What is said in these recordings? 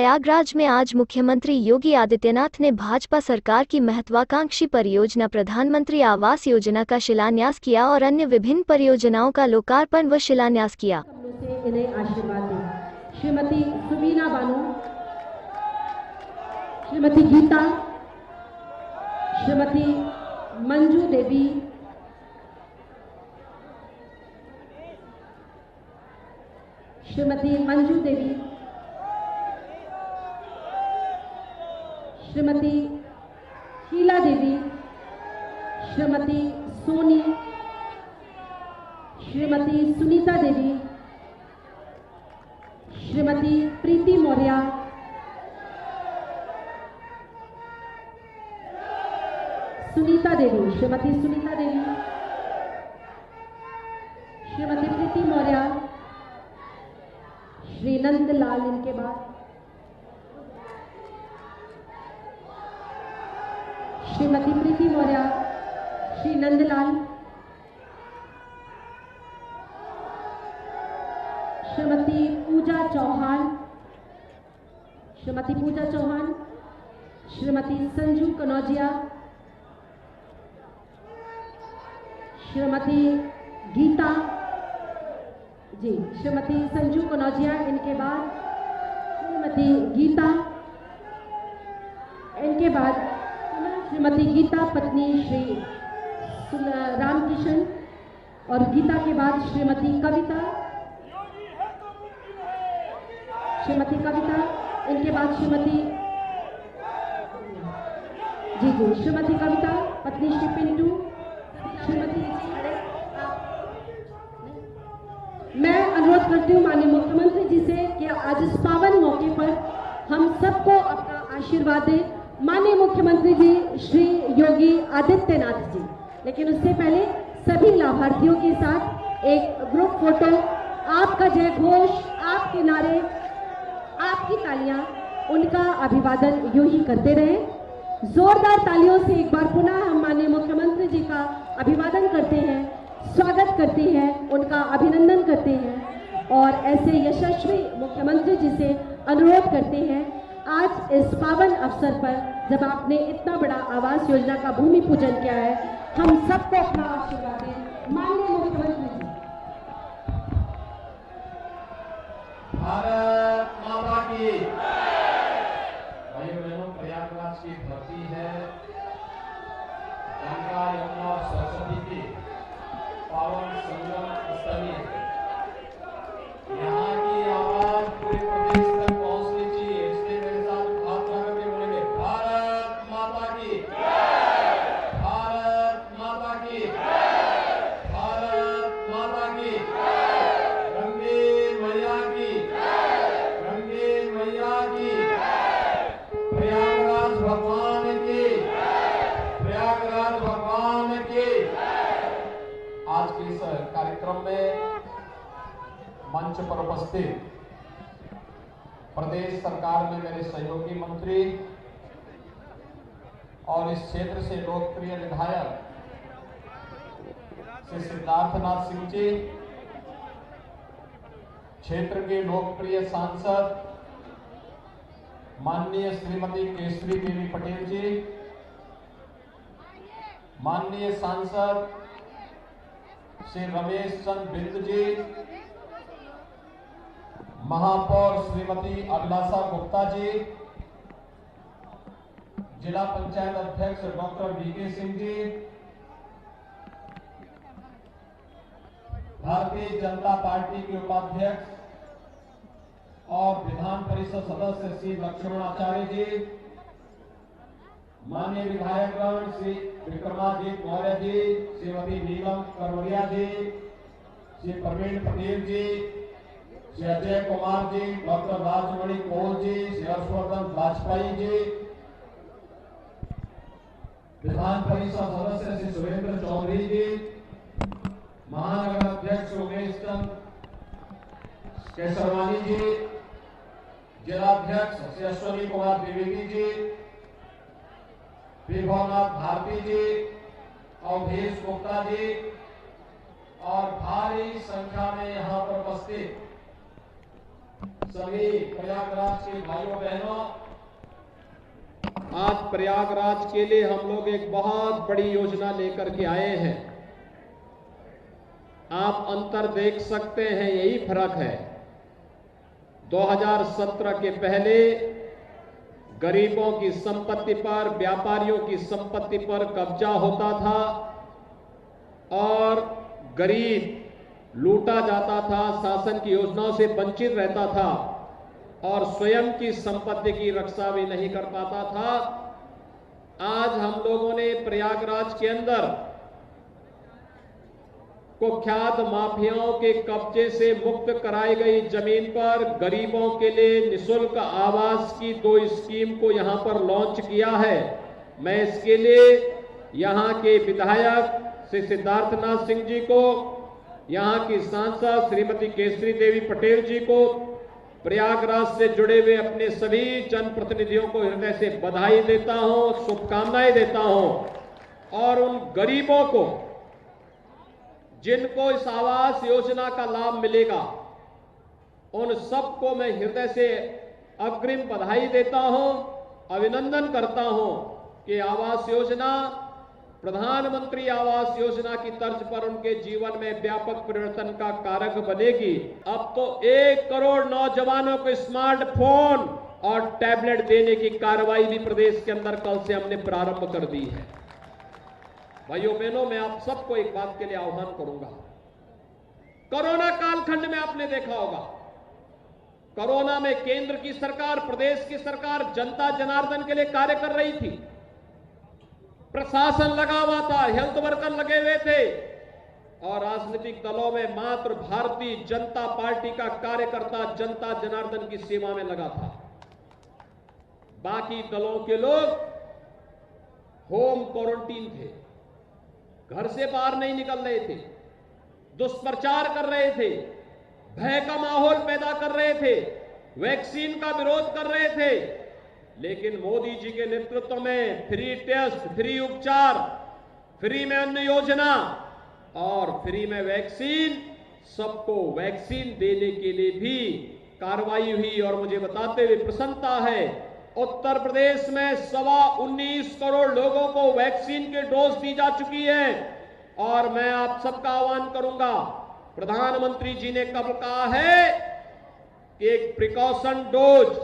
प्रयागराज में आज मुख्यमंत्री योगी आदित्यनाथ ने भाजपा सरकार की महत्वाकांक्षी परियोजना प्रधानमंत्री आवास योजना का शिलान्यास किया और अन्य विभिन्न परियोजनाओं का लोकार्पण व शिलान्यास किया। इन्हें आशीर्वाद दें। श्रीमती सुबीना बानू, श्रीमती गीता, श्रीमती मंजू देवी, श्रीमती मंजू देवी, श्रीमती शीला देवी, श्रीमती सोनी, श्रीमती सुनीता देवी, श्रीमती प्रीति मौर्य, सुनीता देवी, श्रीमती सुनीता देवी, श्रीमती प्रीति मौर्य, श्री नंदलाल इनके बाद, श्रीमती प्रीति मौर्य, श्री नंदलाल, श्रीमती पूजा चौहान, श्रीमती पूजा चौहान, श्रीमती संजू कनौजिया, श्रीमती गीता जी, श्रीमती संजू कनौजिया इनके बाद, श्रीमती गीता, इनके बाद श्रीमती गीता पत्नी श्री रामकिशन, और गीता के बाद श्रीमती कविता, श्रीमती कविता, इनके बाद श्रीमती जी श्रीमती कविता पत्नी श्री पिंटू, श्रीमती। मैं अनुरोध करती हूँ माननीय मुख्यमंत्री जी से कि आज इस पावन मौके पर हम सबको अपना आशीर्वाद दें। माननीय मुख्यमंत्री जी श्री योगी आदित्यनाथ जी, लेकिन उससे पहले सभी लाभार्थियों के साथ एक ग्रुप फोटो। आपका जय घोष, आपके नारे, आपकी तालियां, उनका अभिवादन यूं ही करते रहें। जोरदार तालियों से एक बार पुनः हम माननीय मुख्यमंत्री जी का अभिवादन करते हैं, स्वागत करते हैं, उनका अभिनंदन करते हैं और ऐसे यशस्वी मुख्यमंत्री जी से अनुरोध करते हैं आज इस पावन अवसर पर जब आपने इतना बड़ा आवास योजना का भूमि पूजन किया है, हम सबको अपना आशीर्वाद दें। माननीय मुख्यमंत्री जी। भारत माता की। भाइयों बहनों, प्रयागराज की धरती है गंगा यमुना और सरस्वती की पावन संगम स्थली है। यहाँ की आवाज पूरे प्रदेश तक पहुंचनी चाहिए, इसलिए मेरे साथ प्रार्थना करके बोलेंगे भारत माता की, भारत माता की, भारत माता की, गंगे मैया की, गंगे मैया की, प्रयागराज भगवान की, प्रयागराज भगवान की। आज के इस कार्यक्रम में मंच पर उपस्थित प्रदेश सरकार में मेरे सहयोगी मंत्री और इस क्षेत्र से लोकप्रिय विधायक श्री सिद्धार्थनाथ सिंह जी, क्षेत्र के लोकप्रिय सांसद माननीय श्रीमती केसरी देवी पटेल जी, माननीय सांसद श्री रमेश चंद्र बिंद जी, महापौर श्रीमती अभिलाषा गुप्ता जी, जिला पंचायत अध्यक्ष doctor VK Singh ji, Bharatiya Janata party के उपाध्यक्ष और विधान परिषद सदस्य श्री लक्ष्मण आचार्य जी, माननीय विधायकगण श्री विक्रमादित्य मौर्य जी, श्रीमती नीलम करवरिया जी, श्री प्रवीण पटेल जी, श्री अजय कुमार जी, डॉक्टर राजमणि कोल जी, श्री हर्षवर्धन वाजपेयी जी, विधान परिषद सदस्य श्री सुरेंद्र चौधरी जी, महानगर अध्यक्ष उमेश चंद केसरवानी जी, जिलाध्यक्ष श्री अश्विनी कुमार द्विवेदी जी, विभवनाथ भारती जी, अवधेश गुप्ता जी और भारी संख्या में यहाँ पर उपस्थित सभी प्रयागराज के भाइयों बहनों, आज प्रयागराज के लिए हम लोग एक बहुत बड़ी योजना लेकर के आए हैं। आप अंतर देख सकते हैं, यही फर्क है। 2017 के पहले गरीबों की संपत्ति पर, व्यापारियों की संपत्ति पर कब्जा होता था और गरीब लूटा जाता था, शासन की योजनाओं से वंचित रहता था और स्वयं की संपत्ति की रक्षा भी नहीं कर पाता था। आज हम लोगों ने प्रयागराज के अंदर कुख्यात माफियाओं के कब्जे से मुक्त कराई गई जमीन पर गरीबों के लिए निःशुल्क आवास की 2 स्कीम को यहां पर लॉन्च किया है। मैं इसके लिए यहां के विधायक श्री सिद्धार्थनाथ सिंह जी को, यहां की सांसद श्रीमती केसरी देवी पटेल जी को, प्रयागराज से जुड़े हुए अपने सभी जनप्रतिनिधियों को हृदय से बधाई देता हूं, शुभकामनाएं देता हूं और उन गरीबों को जिनको इस आवास योजना का लाभ मिलेगा, उन सबको मैं हृदय से अग्रिम बधाई देता हूं, अभिनंदन करता हूं कि आवास योजना प्रधानमंत्री आवास योजना की तर्ज पर उनके जीवन में व्यापक परिवर्तन का कारक बनेगी। अब तो 1 करोड़ नौजवानों को स्मार्टफोन और टैबलेट देने की कार्रवाई भी प्रदेश के अंदर कल से हमने प्रारंभ कर दी है। भाइयों बहनों, मैं आप सबको एक बात के लिए आह्वान करूंगा। कोरोना कालखंड में आपने देखा होगा, कोरोना में केंद्र की सरकार, प्रदेश की सरकार जनता जनार्दन के लिए कार्य कर रही थी। प्रशासन लगा हुआ था, हेल्थ वर्कर लगे हुए थे और राजनीतिक दलों में मात्र भारतीय जनता पार्टी का कार्यकर्ता जनता जनार्दन की सेवा में लगा था। बाकी दलों के लोग होम क्वारंटीन थे, घर से बाहर नहीं निकल रहे थे, दुष्प्रचार कर रहे थे, भय का माहौल पैदा कर रहे थे, वैक्सीन का विरोध कर रहे थे। लेकिन मोदी जी के नेतृत्व में फ्री टेस्ट, फ्री उपचार, फ्री में अन्न योजना और फ्री में वैक्सीन, सबको वैक्सीन देने के लिए भी कार्रवाई हुई और मुझे बताते हुए प्रसन्नता है, उत्तर प्रदेश में 19.25 करोड़ लोगों को वैक्सीन के डोज दी जा चुकी है। और मैं आप सबका आह्वान करूंगा, प्रधानमंत्री जी ने कब कहा है कि एक प्रिकॉशन डोज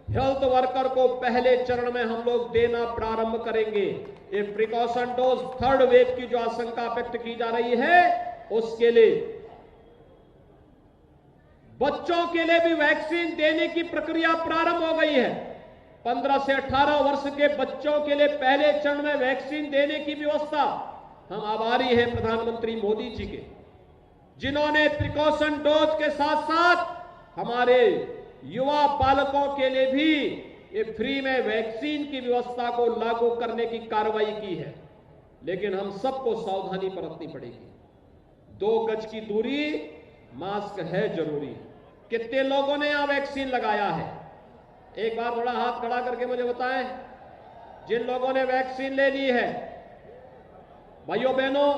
हेल्थ वर्कर को पहले चरण में हम लोग देना प्रारंभ करेंगे। ये प्रिकॉशन डोज 3rd वेव की जो आशंका व्यक्त की जा रही है उसके लिए, बच्चों के लिए भी वैक्सीन देने की प्रक्रिया प्रारंभ हो गई है। 15 से 18 वर्ष के बच्चों के लिए पहले चरण में वैक्सीन देने की व्यवस्था, हम आभारी हैं प्रधानमंत्री मोदी जी के, जिन्होंने प्रिकॉशन डोज के साथ साथ हमारे युवा बालकों के लिए भी ये फ्री में वैक्सीन की व्यवस्था को लागू करने की कार्रवाई की है। लेकिन हम सबको सावधानी बरतनी पड़ेगी। 2 गज की दूरी, मास्क है जरूरी। कितने लोगों ने यहां वैक्सीन लगाया है? एक बार थोड़ा हाथ खड़ा करके मुझे बताएं, जिन लोगों ने वैक्सीन ले ली है। भाइयों बहनों,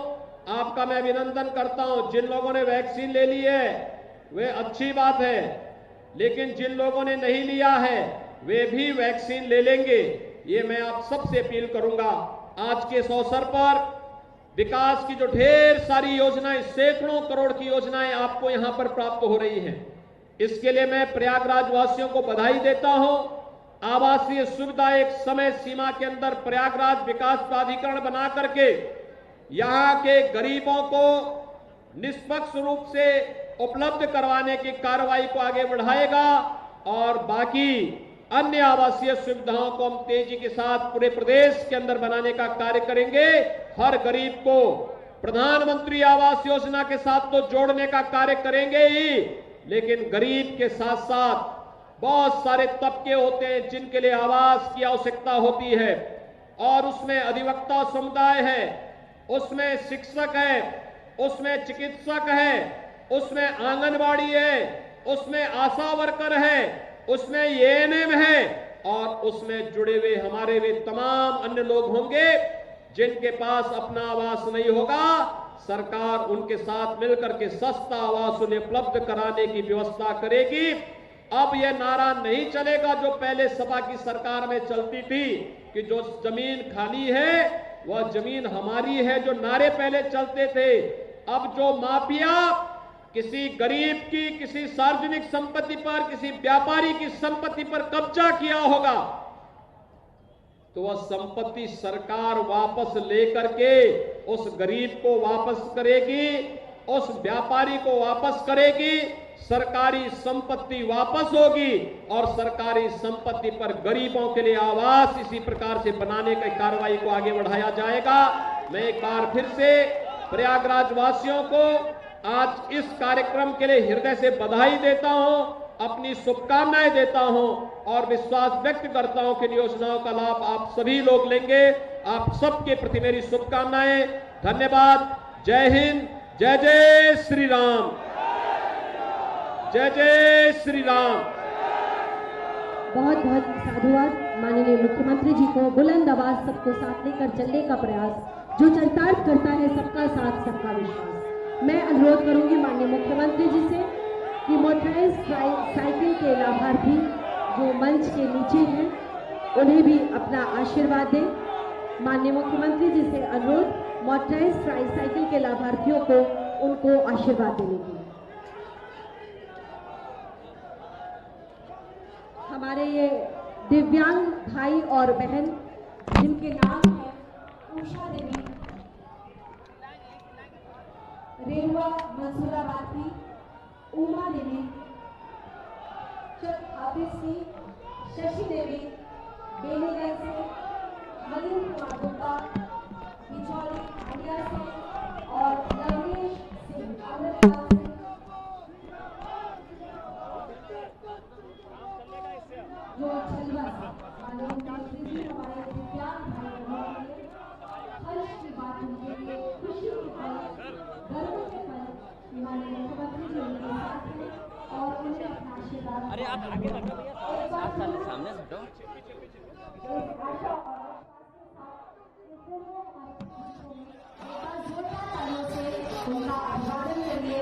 आपका मैं अभिनंदन करता हूं। जिन लोगों ने वैक्सीन ले ली है वे अच्छी बात है, लेकिन जिन लोगों ने नहीं लिया है वे भी वैक्सीन ले लेंगे। ये मैं आप सबसे अपील करूंगा। आज के इस अवसर पर विकास की जो ढेर सारी योजनाएं, सैकड़ों करोड़ की योजनाएं आपको यहां पर प्राप्त हो रही हैं, इसके लिए मैं प्रयागराज वासियों को बधाई देता हूं। आवासीय सुविधा एक समय सीमा के अंदर प्रयागराज विकास प्राधिकरण बना करके यहां के गरीबों को निष्पक्ष रूप से उपलब्ध करवाने की कार्रवाई को आगे बढ़ाएगा और बाकी अन्य आवासीय सुविधाओं को हम तेजी के साथ पूरे प्रदेश के अंदर बनाने का कार्य करेंगे। हर गरीब को प्रधानमंत्री आवास योजना के साथ तो जोड़ने का कार्य करेंगे ही, लेकिन गरीब के साथ साथ बहुत सारे तबके होते हैं जिनके लिए आवास की आवश्यकता होती है और उसमें अधिवक्ता समुदाय है, उसमें शिक्षक है, उसमें चिकित्सक है, उसमें आंगनबाड़ी है, उसमें आशा वर्कर है, उसमें एएनएम है और उसमें जुड़े हुए हमारे वे तमाम अन्य लोग होंगे जिनके पास अपना आवास नहीं होगा। सरकार उनके साथ मिलकर के सस्ता आवास उन्हें उपलब्ध कराने की व्यवस्था करेगी अब यह नारा नहीं चलेगा जो पहले सपा की सरकार में चलती थी कि जो जमीन खाली है वह जमीन हमारी है, जो नारे पहले चलते थे। अब जो माफिया किसी गरीब की, किसी सार्वजनिक संपत्ति पर, किसी व्यापारी की संपत्ति पर कब्जा किया होगा तो वह संपत्ति सरकार वापस लेकर के उस गरीब को वापस करेगी, उस व्यापारी को वापस करेगी, सरकारी संपत्ति वापस होगी और सरकारी संपत्ति पर गरीबों के लिए आवास इसी प्रकार से बनाने की कार्रवाई को आगे बढ़ाया जाएगा। मैं एक बार फिर से प्रयागराज वासियों को आज इस कार्यक्रम के लिए हृदय से बधाई देता हूं, अपनी शुभकामनाएं देता हूं और विश्वास व्यक्त करता हूं कि इन योजनाओं का लाभ आप सभी लोग लेंगे। आप सबके प्रति मेरी शुभकामनाएं। धन्यवाद। जय हिंद। जय जय श्री राम। जय जय श्री राम। बहुत बहुत साधुवाद माननीय मुख्यमंत्री जी को। बुलंद आवाज सबको साथ लेकर चलने का प्रयास जो चरितार्थ करता है सबका साथ सबका विश्वास। मैं अनुरोध करूंगी माननीय मुख्यमंत्री जी से कि मोटराइज्ड साइकिल के लाभार्थी जो मंच के नीचे हैं उन्हें भी अपना आशीर्वाद दें। माननीय मुख्यमंत्री जी से अनुरोध मोटराइज्ड साइकिल के लाभार्थियों को उनको आशीर्वाद देने की। हमारे ये दिव्यांग भाई और बहन जिनके नाम है उषा देवी, रेणुआ मंसूराबाद की, उमा देवी, हाफिज सिंह, शशि देवी बेनीगंज से, मलिन कुमार गुप्ता बिचौली हरिया से और रमेश सिंह अमृतपाल से जो छलवा माननीय मुख्यमंत्री जी हमारे दिव्यांग भाई बहनों के लिए हर्ष की बात, उनके लिए खुशी की पल, गर्व के पल माननीय मुख्यमंत्री जी उनके साथ हैं और उन्हें अपना आशीर्वाद। अरे आप आगे बढ़ो भैया, आप सामने से हटो। जोरदार तालियों से उनका अभिवादन करिए।